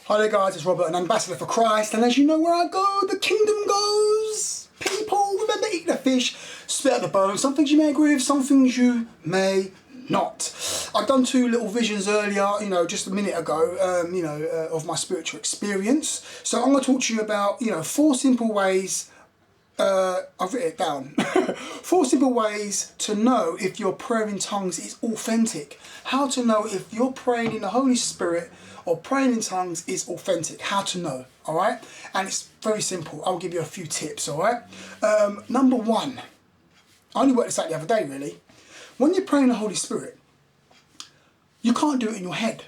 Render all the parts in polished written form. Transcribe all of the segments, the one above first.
Hi there guys, it's Robert, an ambassador for Christ, and as you know where I go, the kingdom goes. People, remember, eat the fish, spit out the bones. Some things you may agree with, some things you may not. I've done 2 little visions earlier, just a minute ago, of my spiritual experience. So I'm going to talk to you about, 4 simple ways. I've written it down. 4 simple ways to know if your prayer in tongues is authentic. How to know if you're praying in the Holy Spirit or praying in tongues is authentic. How to know, all right? And it's very simple. I'll give you a few tips, all right? Number 1, I only worked this out the other day, really. When you're praying in the Holy Spirit, you can't do it in your head.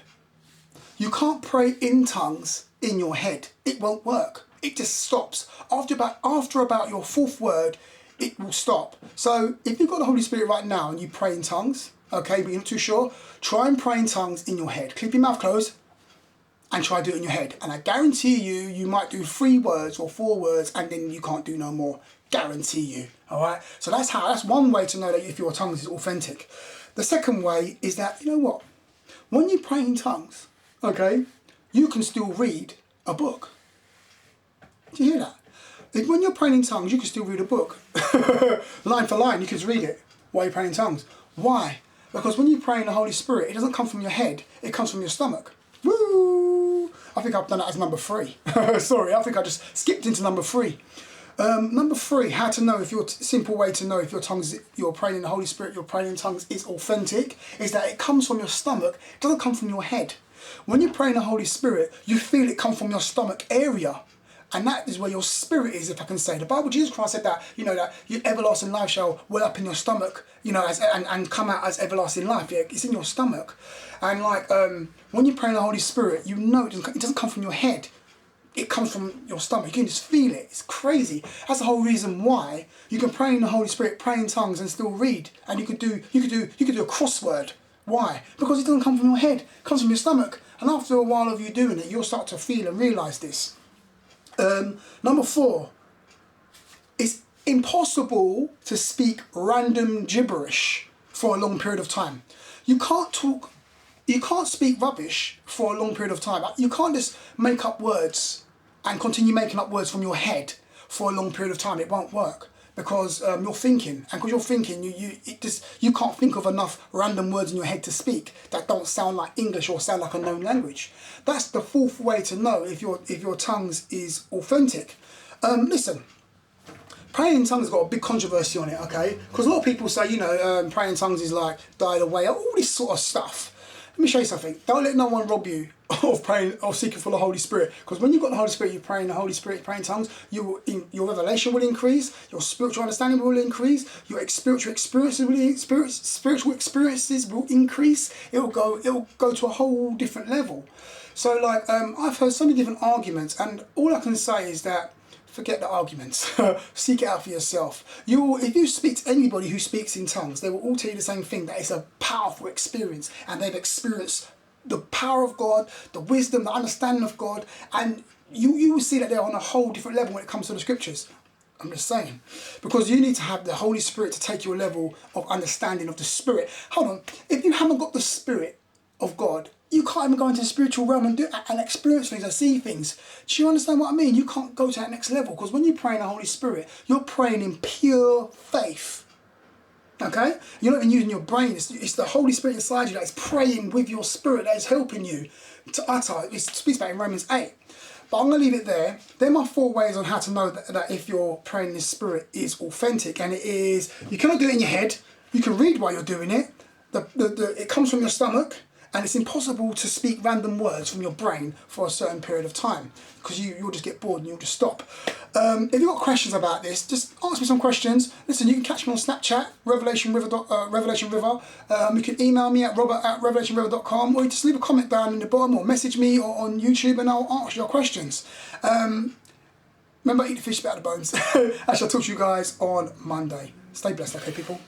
You can't pray in tongues in your head. It won't work. It just stops. After about your 4th word, it will stop. So if you've got the Holy Spirit right now and you pray in tongues, okay, but you're not too sure, try and pray in tongues in your head. Keep your mouth closed and try to do it in your head. And I guarantee you might do 3 words or 4 words and then you can't do no more. Guarantee you, all right? So that's one way to know that if your tongues is authentic. The second way is that, when you pray in tongues, okay, you can still read a book. Do you hear that? When you're praying in tongues, you can still read a book. Line for line, you can just read it while you're praying in tongues. Why? Because when you pray in the Holy Spirit, it doesn't come from your head, it comes from your stomach. Woo! I think I've done that as number 3. Sorry, I think I just skipped into number 3. Number 3, how to know if simple way to know if you're praying in the Holy Spirit, you're praying in tongues is authentic, is that it comes from your stomach, it doesn't come from your head. When you pray in the Holy Spirit, you feel it come from your stomach area. And that is where your spirit is, if I can say. The Bible, Jesus Christ said that, that your everlasting life shall well up in your stomach, and come out as everlasting life. Yeah, it's in your stomach. And when you pray in the Holy Spirit, it doesn't come from your head. It comes from your stomach. You can just feel it. It's crazy. That's the whole reason why you can pray in the Holy Spirit, pray in tongues, and still read. And you could do a crossword. Why? Because it doesn't come from your head. It comes from your stomach. And after a while of you doing it, you'll start to feel and realise this. Number 4, it's impossible to speak random gibberish for a long period of time. You can't speak rubbish for a long period of time. You can't just make up words and continue making up words from your head for a long period of time. It won't work because you're thinking, and because you're thinking, you can't think of enough random words in your head to speak that don't sound like English or sound like a known language. That's the 4th way to know if your tongues is authentic. Listen, praying in tongues has got a big controversy on it, okay? Because a lot of people say, praying in tongues is like died away, all this sort of stuff. Let me show you something. Don't let no one rob you of praying or seeking for the Holy Spirit. Because when you've got the Holy Spirit, you pray in the Holy Spirit, praying in tongues, your revelation will increase, your spiritual understanding will increase, your spiritual experiences will increase. It will go to a whole different level. So I've heard so many different arguments, and all I can say is that forget the arguments. Seek it out for yourself. If you speak to anybody who speaks in tongues, they will all tell you the same thing, that it's a powerful experience, and they've experienced the power of God, the wisdom, the understanding of God, and you will see that they're on a whole different level when it comes to the scriptures. I'm just saying. Because you need to have the Holy Spirit to take your level of understanding of the Spirit. Hold on. If you haven't got the Spirit of God, you can't even go into the spiritual realm and experience things and see things. Do you understand what I mean? You can't go to that next level, because when you pray in the Holy Spirit, you're praying in pure faith. Okay? You're not even using your brain. It's the Holy Spirit inside you that is praying with your spirit, that is helping you to utter. It speaks about in Romans 8. But I'm going to leave it there. They're my 4 ways on how to know that if you're praying in the Spirit is authentic. And it is, you cannot do it in your head. You can read while you're doing it. It comes from your stomach. And it's impossible to speak random words from your brain for a certain period of time, because you'll just get bored and you'll just stop. If you've got questions about this, just ask me some questions. Listen, you can catch me on Snapchat, Revelation River. You can email me at robert@revelationriver.com, or you just leave a comment down in the bottom, or message me or on YouTube, and I'll answer your questions. Remember, eat the fish, spit out the bones. I shall talk to you guys on Monday. Stay blessed, okay, people?